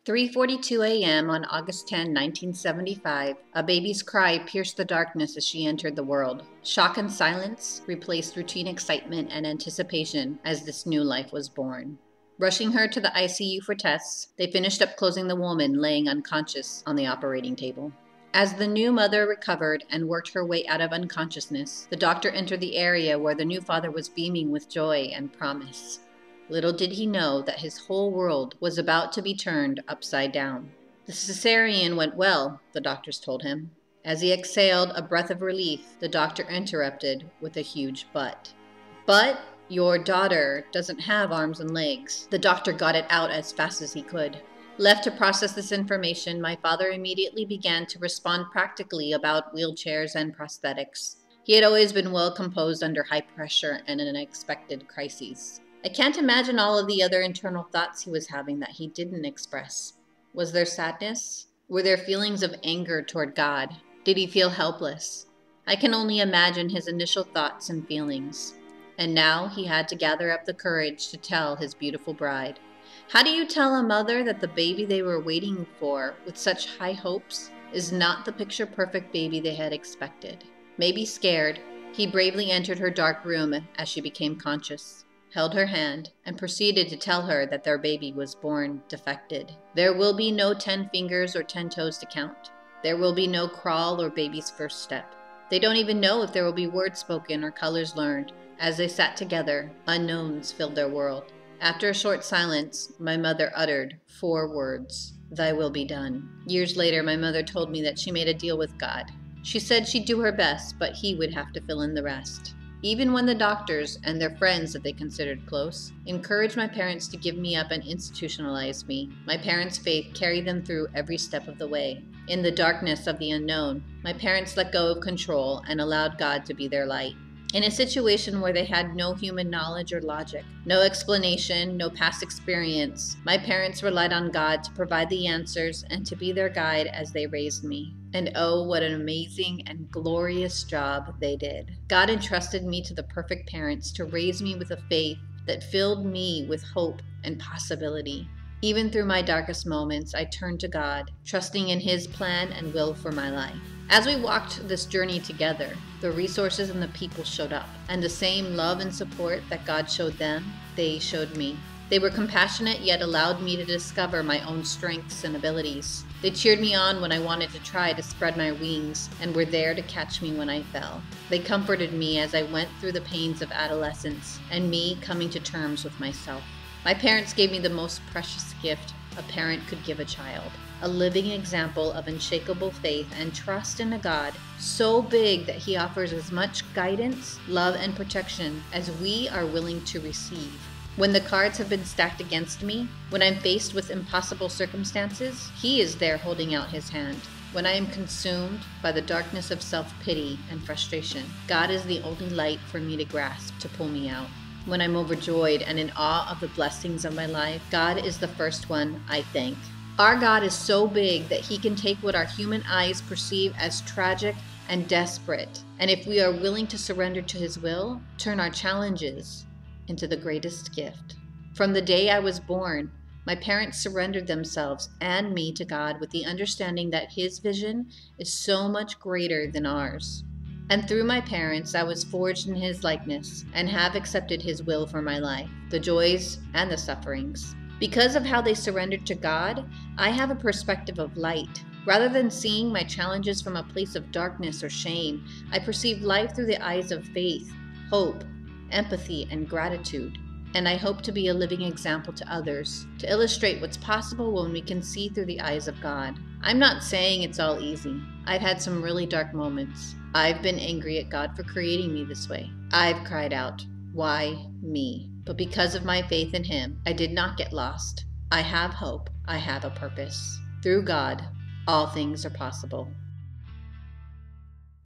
3:42 a.m. on August 10, 1975, a baby's cry pierced the darkness as she entered the world. Shock and silence replaced routine excitement and anticipation as this new life was born. Rushing her to the ICU for tests, they finished up closing the woman laying unconscious on the operating table. As the new mother recovered and worked her way out of unconsciousness, the doctor entered the area where the new father was beaming with joy and promise. Little did he know that his whole world was about to be turned upside down. The cesarean went well, the doctors told him. As he exhaled a breath of relief, the doctor interrupted with a huge but. But your daughter doesn't have arms and legs. The doctor got it out as fast as he could. Left to process this information, my father immediately began to respond practically about wheelchairs and prosthetics. He had always been well composed under high pressure and unexpected crises. I can't imagine all of the other internal thoughts he was having that he didn't express. Was there sadness? Were there feelings of anger toward God? Did he feel helpless? I can only imagine his initial thoughts and feelings. And now he had to gather up the courage to tell his beautiful bride. How do you tell a mother that the baby they were waiting for with such high hopes is not the picture-perfect baby they had expected? Maybe scared, he bravely entered her dark room as she became conscious, held her hand, and proceeded to tell her that their baby was born defected. There will be no 10 fingers or 10 toes to count. There will be no crawl or baby's first step. They don't even know if there will be words spoken or colors learned. As they sat together, unknowns filled their world. After a short silence, my mother uttered 4 words: "Thy will be done." Years later, my mother told me that she made a deal with God. She said she'd do her best, but he would have to fill in the rest. Even when the doctors and their friends that they considered close encouraged my parents to give me up and institutionalize me, my parents' faith carried them through every step of the way. In the darkness of the unknown, my parents let go of control and allowed God to be their light. In a situation where they had no human knowledge or logic, no explanation, no past experience, my parents relied on God to provide the answers and to be their guide as they raised me. And oh, what an amazing and glorious job they did. God entrusted me to the perfect parents to raise me with a faith that filled me with hope and possibility. Even through my darkest moments, I turned to God, trusting in His plan and will for my life. As we walked this journey together, the resources and the people showed up, and the same love and support that God showed them, they showed me. They were compassionate yet allowed me to discover my own strengths and abilities. They cheered me on when I wanted to try to spread my wings and were there to catch me when I fell. They comforted me as I went through the pains of adolescence and me coming to terms with myself. My parents gave me the most precious gift a parent could give a child, a living example of unshakable faith and trust in a God so big that He offers as much guidance, love, and protection as we are willing to receive. When the cards have been stacked against me, when I'm faced with impossible circumstances, He is there holding out His hand. When I am consumed by the darkness of self-pity and frustration, God is the only light for me to grasp to pull me out. When I'm overjoyed and in awe of the blessings of my life, God is the first one I thank. Our God is so big that He can take what our human eyes perceive as tragic and desperate, and if we are willing to surrender to His will, turn our challenges into the greatest gift. From the day I was born, my parents surrendered themselves and me to God with the understanding that His vision is so much greater than ours. And through my parents, I was forged in His likeness and have accepted His will for my life, the joys and the sufferings. Because of how they surrendered to God, I have a perspective of light. Rather than seeing my challenges from a place of darkness or shame, I perceive life through the eyes of faith, hope, empathy, and gratitude. And I hope to be a living example to others, to illustrate what's possible when we can see through the eyes of God. I'm not saying it's all easy. I've had some really dark moments. I've been angry at God for creating me this way. I've cried out, "Why me?" But because of my faith in Him, I did not get lost. I have hope. I have a purpose. Through God, all things are possible.